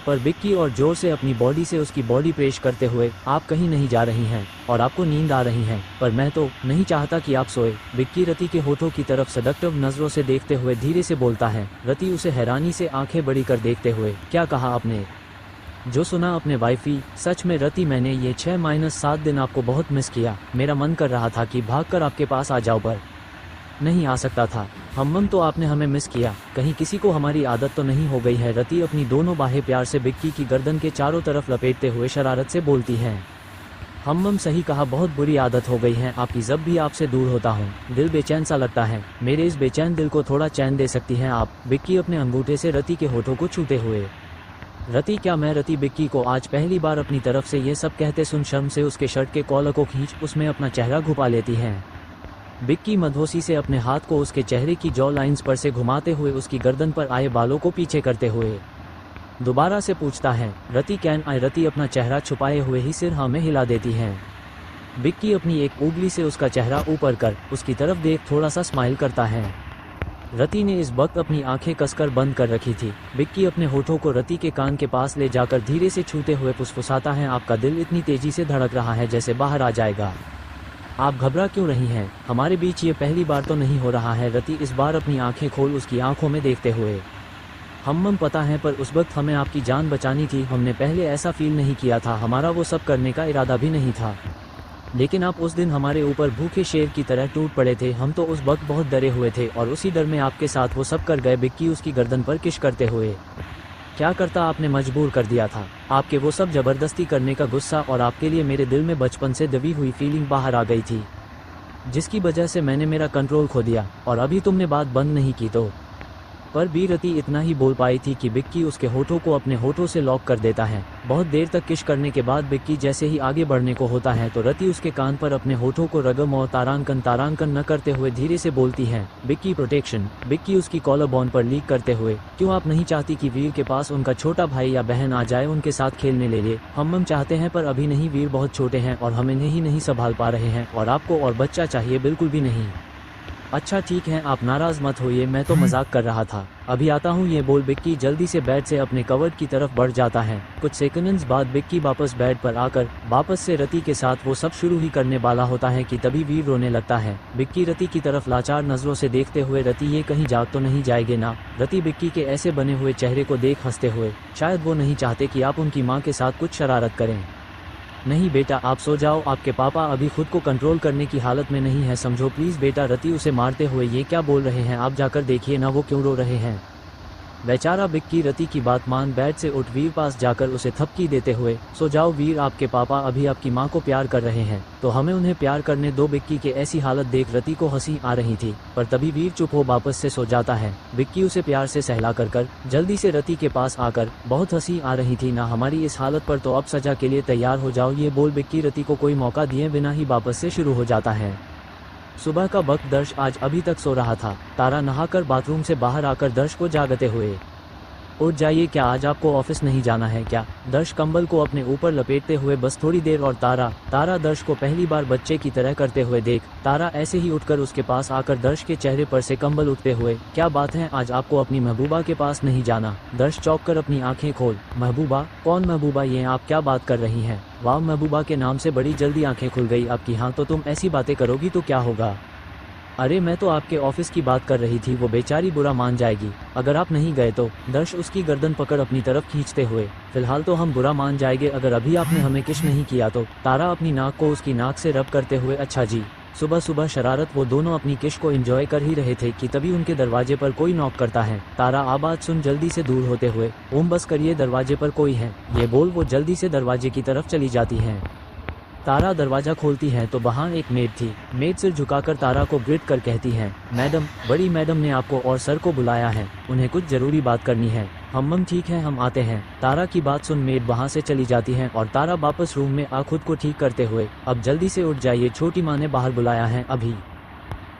[SPEAKER 1] पर बिक्की और जोर से अपनी बॉडी से उसकी बॉडी प्रेस करते हुए, आप कहीं नहीं जा रही हैं और आपको नींद आ रही है, पर मैं तो नहीं चाहता कि आप सोए। बिक्की रति के होठों की तरफ सदक्टिव नजरों से देखते हुए धीरे से बोलता है। रति उसे हैरानी से आंखें बड़ी कर देखते हुए, क्या कहा आपने? जो सुना अपने वाइफी। सच में रति, मैंने ये 6-7 दिन आपको बहुत मिस किया। मेरा मन कर रहा था कि भागकर आपके पास आ जाओ, पर नहीं आ सकता था। हम तो आपने हमें मिस किया। कहीं किसी को हमारी आदत तो नहीं हो गई है? रति अपनी दोनों बाहें प्यार से बिक्की की गर्दन के चारों तरफ लपेटते हुए शरारत से बोलती हैं। हम सही कहा, बहुत बुरी आदत हो गई है आपकी। जब भी आपसे दूर होता हूँ दिल बेचैन सा लगता है। मेरे इस बेचैन दिल को थोड़ा चैन दे सकती हैं आप? बिक्की अपने अंगूठे से रति के होठों को छूते हुए। रति क्या मैं? रति बिक्की को आज पहली बार अपनी तरफ से ये सब कहते सुन शर्म से उसके शर्ट के कॉलर को खींच उसमें अपना चेहरा घुपा लेती हैं। बिक्की मधोसी से अपने हाथ को उसके चेहरे की जॉ लाइंस पर से घुमाते हुए उसकी गर्दन पर आए बालों को पीछे करते हुए दोबारा से पूछता है, रति कैन आई? रति अपना चेहरा छुपाए हुए ही सिर हाँ में हिला देती हैं। बिक्की अपनी एक उंगली से उसका चेहरा ऊपर कर उसकी तरफ देख थोड़ा सा स्माइल करता है। रति ने इस वक्त अपनी आंखें कसकर बंद कर रखी थी। बिक्की अपने होठों को रति के कान के पास ले जाकर धीरे से छूते हुए फुसफुसाता है, आपका दिल इतनी तेजी से धड़क रहा है जैसे बाहर आ जाएगा। आप घबरा क्यों रही हैं? हमारे बीच ये पहली बार तो नहीं हो रहा है। रति इस बार अपनी आंखें खोल उसकी आंखों में देखते हुए, हम पता है, पर उस वक्त हमें आपकी जान बचानी थी। हमने पहले ऐसा फील नहीं किया था, हमारा वो सब करने का इरादा भी नहीं था। लेकिन आप उस दिन हमारे ऊपर भूखे शेर की तरह टूट पड़े थे। हम तो उस वक्त बहुत डरे हुए थे और उसी डर में आपके साथ वो सब कर गए। बिक्की उसकी गर्दन पर किश करते हुए, क्या करता, आपने मजबूर कर दिया था। आपके वो सब जबरदस्ती करने का गुस्सा और आपके लिए मेरे दिल में बचपन से दबी हुई फीलिंग बाहर आ गई थी, जिसकी वजह से मैंने मेरा कंट्रोल खो दिया। और अभी तुमने बात बंद नहीं की तो। पर भी रति इतना ही बोल पाई थी कि बिक्की उसके होठों को अपने होठों से लॉक कर देता है। बहुत देर तक किश करने के बाद बिक्की जैसे ही आगे बढ़ने को होता है तो रति उसके कान पर अपने होठों को रगम और तारांकन न करते हुए धीरे से बोलती है, बिक्की प्रोटेक्शन। बिक्की उसकी कॉलर बोन पर लीक करते हुए, क्यों आप नहीं चाहती कि वीर के पास उनका छोटा भाई या बहन आ जाए, उनके साथ खेलने ले ले। हम चाहते हैं पर अभी नहीं, वीर बहुत छोटे हैं और हम इन्हें ही नहीं संभाल पा रहे हैं, और आपको और बच्चा चाहिए, बिल्कुल भी नहीं। अच्छा ठीक है, आप नाराज मत होइए, मैं तो मजाक कर रहा था, अभी आता हूँ। ये बोल बिक्की जल्दी से बेड से अपने कवर्ड की तरफ बढ़ जाता है। कुछ सेकंड्स बाद बिक्की वापस बेड पर आकर वापस से रति के साथ वो सब शुरू ही करने वाला होता है कि तभी वीर रोने लगता है। बिक्की रति की तरफ लाचार नजरों से देखते हुए, रति ये कहीं जाग तो नहीं जाएगी ना। रति बिक्की के ऐसे बने हुए चेहरे को देख हंसते हुए, शायद वो नहीं चाहते कि आप उनकी माँ के साथ कुछ शरारत करें। नहीं बेटा, आप सो जाओ, आपके पापा अभी खुद को कंट्रोल करने की हालत में नहीं है, समझो प्लीज बेटा। रति उसे मारते हुए, ये क्या बोल रहे हैं आप, जाकर देखिए ना वो क्यों रो रहे हैं। बेचारा बिक्की रति की बात मान बेड से उठ वीर पास जाकर उसे थपकी देते हुए, सो जाओ वीर, आपके पापा अभी आपकी माँ को प्यार कर रहे हैं तो हमें उन्हें प्यार करने दो। बिक्की के ऐसी हालत देख रति को हंसी आ रही थी, पर तभी वीर चुप हो वापस से सो जाता है। बिक्की उसे प्यार से सहला कर जल्दी से रति के पास आकर, बहुत हंसी आ रही थी ना, हमारी इस हालत पर तो अब सजा के लिए तैयार हो जाओ। ये बोल बिक्की रति को कोई मौका दिए बिना ही वापस से शुरू हो जाता है। सुबह का वक्त दर्श आज अभी तक सो रहा था। तारा नहाकर बाथरूम से बाहर आकर दर्श को जागते हुए, उठ जाइए, क्या आज आपको ऑफिस नहीं जाना है क्या। दर्श कंबल को अपने ऊपर लपेटते हुए, बस थोड़ी देर और। तारा दर्श को पहली बार बच्चे की तरह करते हुए देख तारा ऐसे ही उठकर उसके पास आकर दर्श के चेहरे पर से कंबल उठते हुए, क्या बात है, आज आपको अपनी महबूबा के पास नहीं जाना। दर्श चौंक कर अपनी आंखें खोल, महबूबा, कौन महबूबा, ये आप क्या बात कर रही हैं। वाह, महबूबा के नाम से बड़ी जल्दी आंखें खुल गई आपकी। हाँ तो तुम ऐसी बातें करोगी तो क्या होगा। अरे मैं तो आपके ऑफिस की बात कर रही थी, वो बेचारी बुरा मान जाएगी अगर आप नहीं गए तो। दर्श उसकी गर्दन पकड़ अपनी तरफ खींचते हुए, फिलहाल तो हम बुरा मान जाएंगे अगर अभी आपने हमें किश नहीं किया तो। तारा अपनी नाक को उसकी नाक से रब करते हुए, अच्छा जी। सुबह सुबह शरारत। वो दोनों अपनी किश को एंजॉय कर ही रहे थे कि तभी उनके दरवाजे पर कोई नॉक करता है। तारा आवाज सुन जल्दी से दूर होते हुए, ओम बस करिए, दरवाजे पर कोई है। ये बोल वो जल्दी से दरवाजे की तरफ चली जाती है। तारा दरवाजा खोलती है तो वहाँ एक मेड थी। मेड सिर झुकाकर तारा को ग्रिट कर कहती है, मैडम, बड़ी मैडम ने आपको और सर को बुलाया है, उन्हें कुछ जरूरी बात करनी है। हम ठीक है, हम आते हैं। तारा की बात सुन मेड वहाँ से चली जाती है और तारा वापस रूम में आ खुद को ठीक करते हुए, अब जल्दी से उठ जाइए, छोटी माँ ने बाहर बुलाया है अभी।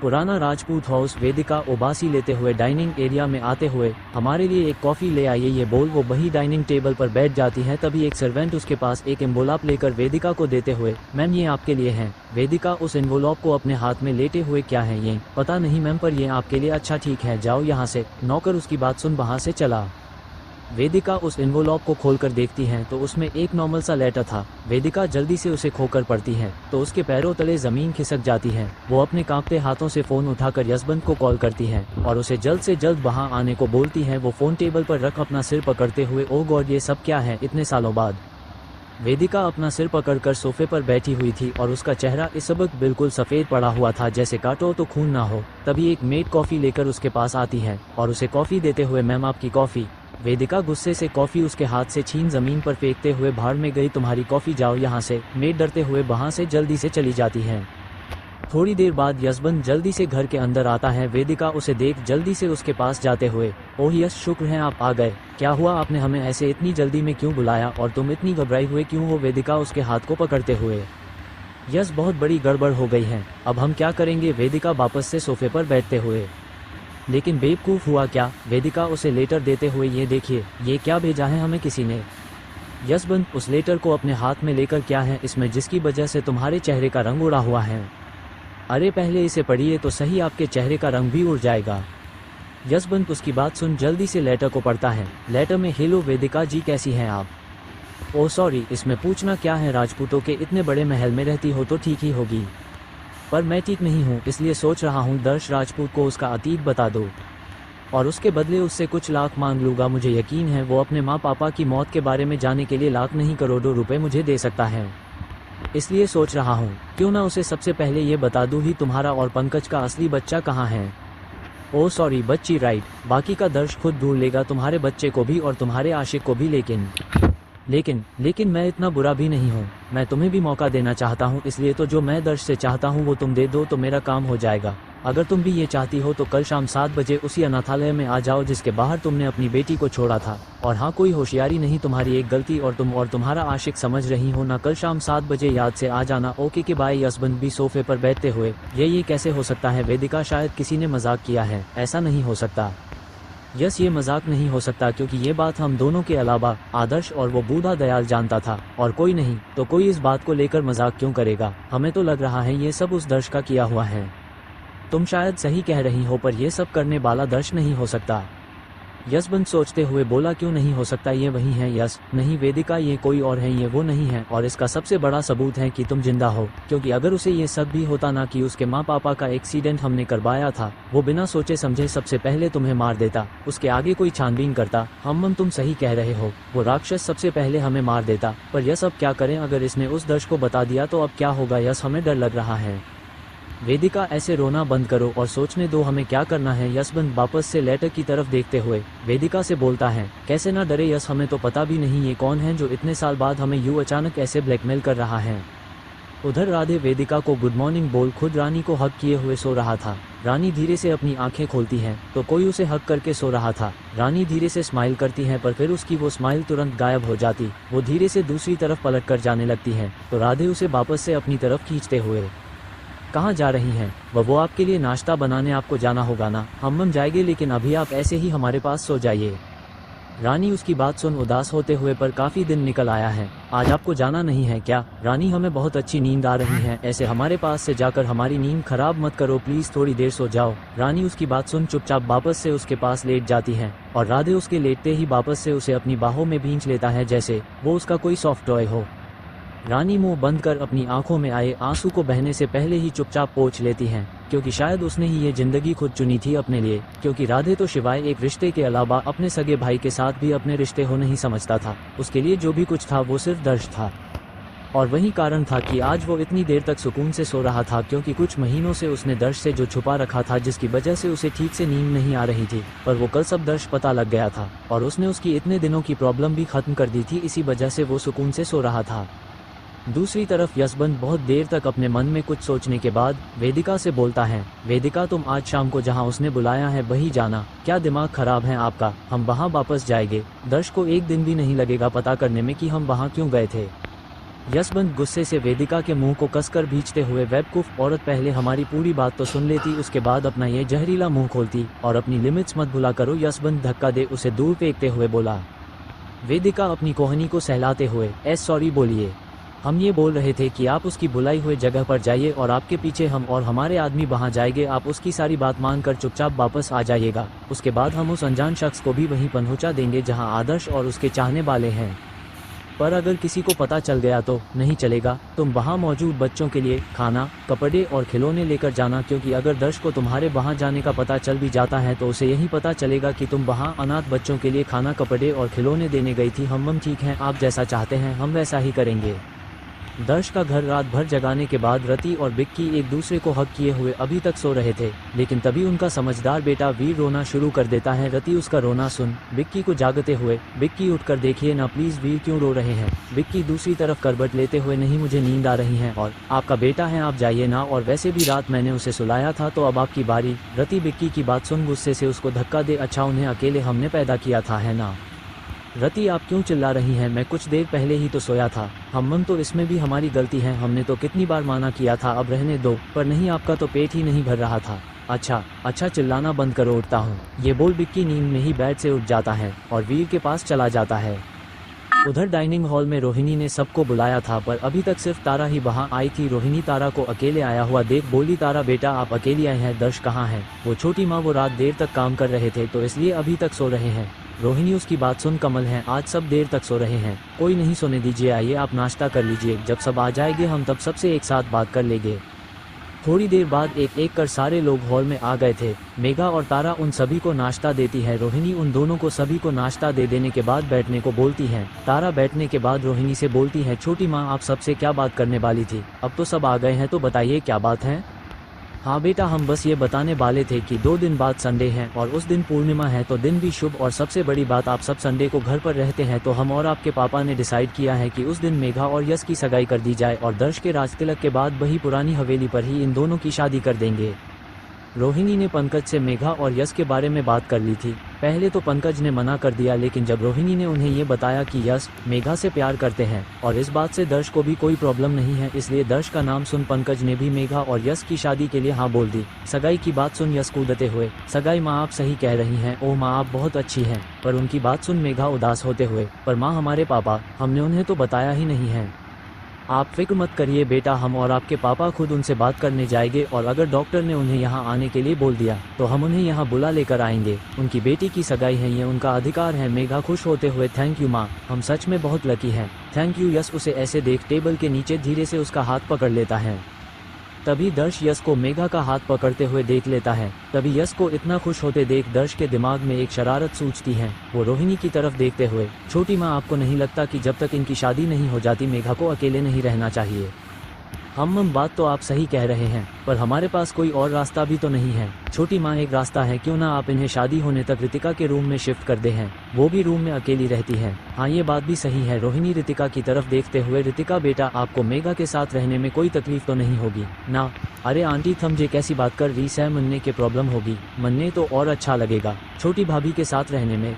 [SPEAKER 1] पुराना राजपूत हाउस। वेदिका उबासी लेते हुए डाइनिंग एरिया में आते हुए, हमारे लिए एक कॉफी ले आइए। ये बोल वो वही डाइनिंग टेबल पर बैठ जाती है। तभी एक सर्वेंट उसके पास एक एम्बोलाप लेकर वेदिका को देते हुए, मैम ये आपके लिए है। वेदिका उस एन्वोलॉप को अपने हाथ में लेते हुए, क्या है ये। पता नहीं मैम, पर ये आपके लिए। अच्छा ठीक है, जाओ यहाँ से। नौकर उसकी बात सुन वहाँ से चला। वेदिका उस एन्वोलॉप को खोलकर देखती है तो उसमें एक नॉर्मल सा लेटर था। वेदिका जल्दी से उसे खोकर पढ़ती है तो उसके पैरों तले जमीन खिसक जाती है। वो अपने कांपते हाथों से फोन उठाकर यशवंत को कॉल करती है और उसे जल्द से जल्द वहां आने को बोलती है। वो फोन टेबल पर रख अपना सिर पकड़ते हुए, ओह गॉड, ये सब क्या है इतने सालों बाद। वेदिका अपना सिर पकड़कर सोफे पर बैठी हुई थी और उसका चेहरा इस वक्त बिल्कुल सफेद पड़ा हुआ था, जैसे काटो तो खून ना हो। तभी एक मेड कॉफी लेकर उसके पास आती है और उसे कॉफी देते हुए, मैम आपकी कॉफी। वेदिका गुस्से से कॉफी उसके हाथ से छीन जमीन पर फेंकते हुए, भाड़ में गई तुम्हारी कॉफी, जाओ यहाँ से। मेड डरते हुए वहाँ से जल्दी से चली जाती है। थोड़ी देर बाद यशवंत जल्दी से घर के अंदर आता है। वेदिका उसे देख जल्दी से उसके पास जाते हुए, ओह यश, शुक्र है आप आ गए। क्या हुआ, आपने हमें ऐसे इतनी जल्दी में क्यों बुलाया और तुम इतनी घबराई हुए क्यों हो। वेदिका उसके हाथ को पकड़ते हुए, यश बहुत बड़ी गड़बड़ हो गई है, अब हम क्या करेंगे। वेदिका वापस से सोफे पर बैठते हुए, लेकिन बेवकूफ़ हुआ क्या। वेदिका उसे लेटर देते हुए, ये देखिए, ये क्या भेजा है हमें किसी ने। यशवंत उस लेटर को अपने हाथ में लेकर, क्या है इसमें जिसकी वजह से तुम्हारे चेहरे का रंग उड़ा हुआ है। अरे पहले इसे पढ़िए तो सही, आपके चेहरे का रंग भी उड़ जाएगा। यशवंत उसकी बात सुन जल्दी से लेटर को पढ़ता है। लेटर में, हेलो वेदिका जी, कैसी हैं आप। ओह सॉरी, इसमें पूछना क्या है, राजपूतों के इतने बड़े महल में रहती हो तो ठीक ही होगी, पर मैं ठीक नहीं हूँ, इसलिए सोच रहा हूँ दर्श राजपूत को उसका अतीत बता दो और उसके बदले उससे कुछ लाख मांग लूँगा। मुझे यकीन है वो अपने माँ पापा की मौत के बारे में जानने के लिए लाख नहीं करोड़ों रुपए मुझे दे सकता है। इसलिए सोच रहा हूँ क्यों ना उसे सबसे पहले ये बता दूँ ही तुम्हारा और पंकज का असली बच्चा कहाँ है। ओह सॉरी बच्ची, राइट, बाकी का दर्श खुद ढूंढ लेगा तुम्हारे बच्चे को भी और तुम्हारे आशिक को भी। लेकिन मैं इतना बुरा भी नहीं हूँ। मैं तुम्हें भी मौका देना चाहता हूँ, इसलिए तो जो मैं दर्श से चाहता हूँ वो तुम दे दो तो मेरा काम हो जाएगा। अगर तुम भी ये चाहती हो तो कल शाम 7 बजे उसी अनाथालय में आ जाओ जिसके बाहर तुमने अपनी बेटी को छोड़ा था। और हाँ, कोई होशियारी नहीं, तुम्हारी एक गलती और तुम और तुम्हारा आशिक समझ रही हो ना। कल शाम 7 बजे याद से आ जाना। ओके के बाय। यशवंत भी सोफे पर बैठते हुए, ये कैसे हो सकता है वेदिका, शायद किसी ने मजाक किया है। ऐसा नहीं हो सकता यस, ये मजाक नहीं हो सकता क्योंकि ये बात हम दोनों के अलावा आदर्श और वो बूढ़ा दयाल जानता था और कोई नहीं, तो कोई इस बात को लेकर मजाक क्यों करेगा। हमें तो लग रहा है ये सब उस दर्श का किया हुआ है। तुम शायद सही कह रही हो पर यह सब करने वाला दर्श नहीं हो सकता। यशवंत सोचते हुए बोला, क्यों नहीं हो सकता, ये वही है। यस नहीं वेदिका, ये कोई और है, ये वो नहीं है। और इसका सबसे बड़ा सबूत है कि तुम जिंदा हो, क्योंकि अगर उसे ये सब भी होता ना कि उसके माँ पापा का एक्सीडेंट हमने करवाया था, वो बिना सोचे समझे सबसे पहले तुम्हें मार देता, उसके आगे कोई छानबीन करता। हम तुम सही कह रहे हो, वो राक्षस सबसे पहले हमें मार देता। पर यस अब क्या करें, अगर इसने उस दर्श को बता दिया तो अब क्या होगा। यस हमें डर लग रहा है। वेदिका ऐसे रोना बंद करो और सोचने दो हमें क्या करना है। यशवंत वापस से लेटर की तरफ देखते हुए वेदिका से बोलता है, कैसे ना डरे यस, हमें तो पता भी नहीं ये कौन है जो इतने साल बाद हमें यूं अचानक ऐसे ब्लैकमेल कर रहा है। उधर राधे वेदिका को गुड मॉर्निंग बोल खुद रानी को हक किए हुए सो रहा था। रानी धीरे से अपनी आंखें खोलती है तो कोई उसे हक करके सो रहा था। रानी धीरे से स्माइल करती है पर फिर उसकी वो स्माइल तुरंत गायब हो जाती। वो धीरे से दूसरी तरफ पलट कर जाने लगती है तो राधे उसे वापस से अपनी तरफ खींचते हुए, कहाँ जा रही हैं? वो आपके लिए नाश्ता बनाने आपको जाना होगा ना। हम जाएंगे लेकिन अभी आप ऐसे ही हमारे पास सो जाइए। रानी उसकी बात सुन उदास होते हुए, पर काफी दिन निकल आया है, आज आपको जाना नहीं है क्या? रानी हमें बहुत अच्छी नींद आ रही है, ऐसे हमारे पास से जाकर हमारी नींद खराब मत करो प्लीज, थोड़ी देर सो जाओ। रानी उसकी बात सुन चुपचाप वापस से उसके पास लेट जाती है और राधे उसके लेटते ही वापस से उसे अपनी बाहों में भींच लेता है जैसे वो उसका कोई सॉफ्ट टॉय हो। रानी मुंह बंद कर अपनी आंखों में आए आंसू को बहने से पहले ही चुपचाप पोंछ लेती हैं, क्योंकि शायद उसने ही ये जिंदगी खुद चुनी थी अपने लिए। क्योंकि राधे तो शिवाय एक रिश्ते के अलावा अपने सगे भाई के साथ भी अपने रिश्ते हो नहीं समझता था। उसके लिए जो भी कुछ था वो सिर्फ दर्श था। और वही कारण था कि आज वो इतनी देर तक सुकून से सो रहा था, क्योंकि कुछ महीनों से उसने दर्श से जो छुपा रखा था, जिसकी वजह से उसे ठीक से नींद नहीं आ रही थी, पर वो कल सब दर्श पता लग गया था और उसने उसकी इतने दिनों की प्रॉब्लम भी खत्म कर दी थी। इसी वजह से वो सुकून से सो रहा था। दूसरी तरफ यशवंत बहुत देर तक अपने मन में कुछ सोचने के बाद वेदिका से बोलता है, वेदिका तुम आज शाम को जहां उसने बुलाया है वही जाना। क्या दिमाग खराब है आपका? हम वहां वापस जाएंगे। दर्श को एक दिन भी नहीं लगेगा पता करने में कि हम वहां क्यों गए थे। यशवंत गुस्से से वेदिका के मुंह को कसकर भींचते हुए, बेवकूफ औरत, पहले हमारी पूरी बात तो सुन लेती, उसके बाद अपना ये जहरीला मुंह खोलती और अपनी लिमिट्स मत भुला करो। यशवंत धक्का दे उसे दूर फेंकते हुए बोला। वेदिका अपनी कोहनी को सहलाते हुए, सॉरी बोलिए, हम ये बोल रहे थे कि आप उसकी बुलाई हुए जगह पर जाइए और आपके पीछे हम और हमारे आदमी वहां जाएंगे। आप उसकी सारी बात मानकर चुपचाप वापस आ जाइएगा। उसके बाद हम उस अनजान शख्स को भी वहीं पहुंचा देंगे जहां आदर्श और उसके चाहने वाले हैं। पर अगर किसी को पता चल गया तो नहीं चलेगा। तुम वहां मौजूद बच्चों के लिए खाना, कपड़े और खिलौने लेकर जाना, क्योंकि अगर दर्श को तुम्हारे वहां जाने का पता चल भी जाता है तो उसे यही पता चलेगा कि तुम वहां अनाथ बच्चों के लिए खाना, कपड़े और खिलौने देने गई थी। हम ठीक है, आप जैसा चाहते हैं हम वैसा ही करेंगे। दर्श का घर रात भर जगाने के बाद रति और बिक्की एक दूसरे को हक किए हुए अभी तक सो रहे थे, लेकिन तभी उनका समझदार बेटा वीर रोना शुरू कर देता है। रति उसका रोना सुन बिक्की को जागते हुए, बिक्की उठकर देखिए ना प्लीज, वीर क्यों रो रहे हैं? बिक्की दूसरी तरफ करवट लेते हुए, नहीं मुझे नींद आ रही है और आपका बेटा है, आप जाइए ना, और वैसे भी रात मैंने उसे सुलाया था तो अब आपकी बारी। रति बिक्की की बात सुन गुस्से से उसको धक्का दे, अच्छा उन्हें अकेले हमने पैदा किया था है ना? रति आप क्यों चिल्ला रही हैं? मैं कुछ देर पहले ही तो सोया था। हम तो इसमें भी हमारी गलती है, हमने तो कितनी बार माना किया था, अब रहने दो। पर नहीं, आपका तो पेट ही नहीं भर रहा था। अच्छा चिल्लाना बंद करो, उठता हूँ। ये बोल बिक्की नींद में ही बेड से उठ जाता है और वीर के पास चला जाता है। उधर डाइनिंग हॉल में रोहिणी ने सबको बुलाया था पर अभी तक सिर्फ तारा ही वहां आई थी। रोहिणी तारा को अकेले आया हुआ देख बोली, तारा बेटा आप अकेली आई हैं, दर्श कहाँ है? वो छोटी माँ वो रात देर तक काम कर रहे थे तो इसलिए अभी तक सो रहे हैं। रोहिणी उसकी बात सुन, कमल है आज सब देर तक सो रहे हैं, कोई नहीं सोने दीजिए, आइए आप नाश्ता कर लीजिए, जब सब आ जाएंगे हम तब सबसे एक साथ बात कर लेंगे। थोड़ी देर बाद एक एक कर सारे लोग हॉल में आ गए थे। मेघा और तारा उन सभी को नाश्ता देती है। रोहिणी उन दोनों को सभी को नाश्ता दे देने के बाद बैठने को बोलती है। तारा बैठने के बाद रोहिणी से बोलती है, छोटी माँ आप सबसे क्या बात करने वाली थी? अब तो सब आ गए हैं तो बताइए क्या बात है। हाँ बेटा, हम बस ये बताने वाले थे कि 2 दिन बाद संडे है और उस दिन पूर्णिमा है, तो दिन भी शुभ, और सबसे बड़ी बात आप सब संडे को घर पर रहते हैं, तो हम और आपके पापा ने डिसाइड किया है कि उस दिन मेघा और यश की सगाई कर दी जाए और दर्श के राज तिलक के बाद वही पुरानी हवेली पर ही इन दोनों की शादी कर देंगे। रोहिणी ने पंकज से मेघा और यश के बारे में बात कर ली थी। पहले तो पंकज ने मना कर दिया, लेकिन जब रोहिणी ने उन्हें ये बताया कि यश मेघा से प्यार करते हैं और इस बात से दर्श को भी कोई प्रॉब्लम नहीं है, इसलिए दर्श का नाम सुन पंकज ने भी मेघा और यश की शादी के लिए हाँ बोल दी। सगाई की बात सुन यश कूदते हुए, सगाई माँ आप सही कह रही हैं, ओह माँ आप बहुत अच्छी हैं। पर उनकी बात सुन मेघा उदास होते हुए, पर माँ हमारे पापा, हमने उन्हें तो बताया ही नहीं है। आप फिक्र मत करिए बेटा, हम और आपके पापा खुद उनसे बात करने जाएंगे और अगर डॉक्टर ने उन्हें यहाँ आने के लिए बोल दिया तो हम उन्हें यहाँ बुला लेकर आएंगे। उनकी बेटी की सगाई है, ये उनका अधिकार है। मेघा खुश होते हुए, थैंक यू माँ, हम सच में बहुत लकी हैं। थैंक यू यश उसे ऐसे देख टेबल के नीचे धीरे से उसका हाथ पकड़ लेता है। तभी दर्श यश को मेघा का हाथ पकड़ते हुए देख लेता है। तभी यश को इतना खुश होते देख दर्श के दिमाग में एक शरारत सूझती है। वो रोहिणी की तरफ देखते हुए, छोटी माँ आपको नहीं लगता कि जब तक इनकी शादी नहीं हो जाती मेघा को अकेले नहीं रहना चाहिए? हम बात तो आप सही कह रहे हैं, पर हमारे पास कोई और रास्ता भी तो नहीं है। छोटी माँ एक रास्ता है, क्यों ना आप इन्हें शादी होने तक रितिका के रूम में शिफ्ट कर दे हैं, वो भी रूम में अकेली रहती है। हाँ ये बात भी सही है। रोहिणी रितिका की तरफ देखते हुए, रितिका बेटा आपको मेघा के साथ रहने में कोई तकलीफ तो नहीं होगी ना? अरे आंटी थमजे कैसी बात कर रही है, मनने के प्रॉब्लम होगी, मनने तो और अच्छा लगेगा छोटी भाभी के साथ रहने में।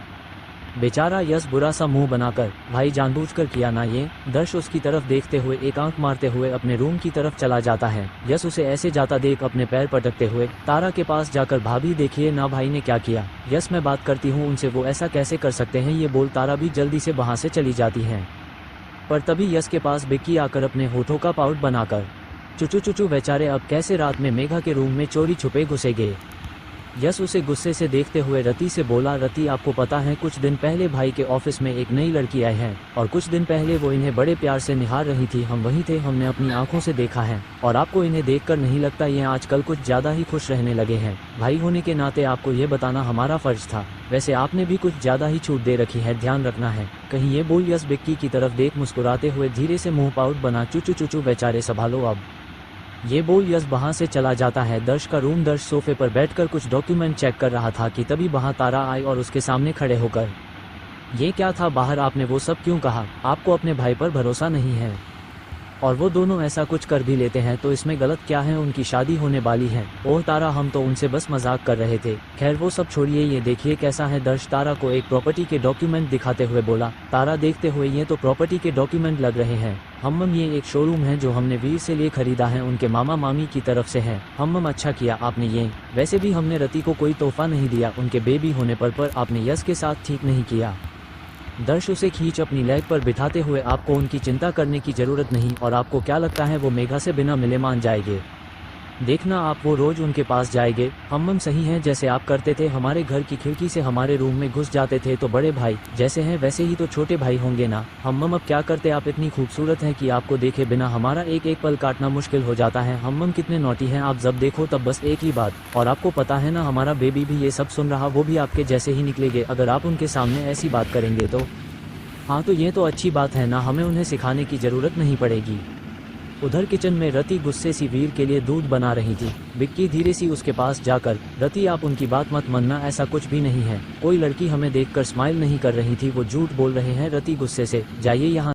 [SPEAKER 1] बेचारा यश बुरा सा मुंह बनाकर, भाई जानबूझकर किया ना ये। दर्श उसकी तरफ देखते हुए एक आंख मारते हुए अपने रूम की तरफ चला जाता है। यश उसे ऐसे जाता देख अपने पैर पटकते हुए तारा के पास जाकर, भाभी देखिए ना भाई ने क्या किया। यश मैं बात करती हूँ उनसे, वो ऐसा कैसे कर सकते हैं, ये बोल तारा भी जल्दी से वहाँ से चली जाती है। पर तभी यश के पास बिक्की आकर अपने होठों का पाउडर बनाकर, चुचू चुचू बेचारे अब कैसे रात में मेघा के रूम में चोरी छुपे घुसे गए। यश उसे गुस्से से देखते हुए रति से बोला, रति आपको पता है कुछ दिन पहले भाई के ऑफिस में एक नई लड़की आई है और कुछ दिन पहले वो इन्हें बड़े प्यार से निहार रही थी, हम वहीं थे, हमने अपनी आंखों से देखा है। और आपको इन्हें देखकर नहीं लगता ये आजकल कुछ ज्यादा ही खुश रहने लगे हैं? भाई होने के नाते आपको ये बताना हमारा फर्ज था, वैसे आपने भी कुछ ज्यादा ही छूट दे रखी है, ध्यान रखना है कहीं। ये बोल यश बिक्की की तरफ देख मुस्कुराते हुए धीरे से मुंह पाउट बना, चुचू चुचू बेचारे संभालो अब। ये बोल यश वहाँ से चला जाता है। दर्श का रूम, दर्श सोफे पर बैठकर कुछ डॉक्यूमेंट चेक कर रहा था कि तभी वहाँ तारा आई और उसके सामने खड़े होकर, ये क्या था बाहर, आपने वो सब क्यों कहा? आपको अपने भाई पर भरोसा नहीं है? और वो दोनों ऐसा कुछ कर भी लेते हैं तो इसमें गलत क्या है? उनकी शादी होने वाली है। ओह तारा, हम तो उनसे बस मजाक कर रहे थे। खैर वो सब छोड़िए, ये देखिए कैसा है। दर्श तारा को एक प्रॉपर्टी के डॉक्यूमेंट दिखाते हुए बोला। तारा देखते हुए, ये तो प्रॉपर्टी के डॉक्यूमेंट लग रहे हैं। हम ये एक शोरूम है जो हमने वीर से लिए खरीदा है, उनके मामा मामी की तरफ से है। हम अच्छा किया आपने ये, वैसे भी हमने रति को कोई तोहफा नहीं दिया उनके बेबी होने पर आपने यश के साथ ठीक नहीं किया। दर्श उसे खींच अपनी लेग पर बिठाते हुए, आपको उनकी चिंता करने की जरूरत नहीं, और आपको क्या लगता है वो मेघा से बिना मिले मान जाएंगे? देखना आप, वो रोज उनके पास जाएंगे। हम सही हैं, जैसे आप करते थे, हमारे घर की खिड़की से हमारे रूम में घुस जाते थे, तो बड़े भाई जैसे हैं वैसे ही तो छोटे भाई होंगे ना। हम अब क्या करते, आप इतनी खूबसूरत हैं कि आपको देखे बिना हमारा एक एक पल काटना मुश्किल हो जाता है। हम कितने नौटी हैं, आप जब देखो तब बस एक ही बात। और आपको पता है ना, हमारा बेबी भी ये सब सुन रहा, वो भी आपके जैसे ही निकलेंगे अगर आप उनके सामने ऐसी बात करेंगे तो। हाँ तो ये तो अच्छी बात है ना, हमें उन्हें सिखाने की जरूरत नहीं पड़ेगी। उधर किचन में रति गुस्से सी वीर के लिए दूध बना रही थी। विक्की धीरे सी उसके पास जाकर, रति आप उनकी बात मत मानना, ऐसा कुछ भी नहीं है, कोई लड़की हमें देखकर स्माइल नहीं कर रही थी, वो झूठ बोल रहे हैं। रति गुस्से से, जाइए यहाँ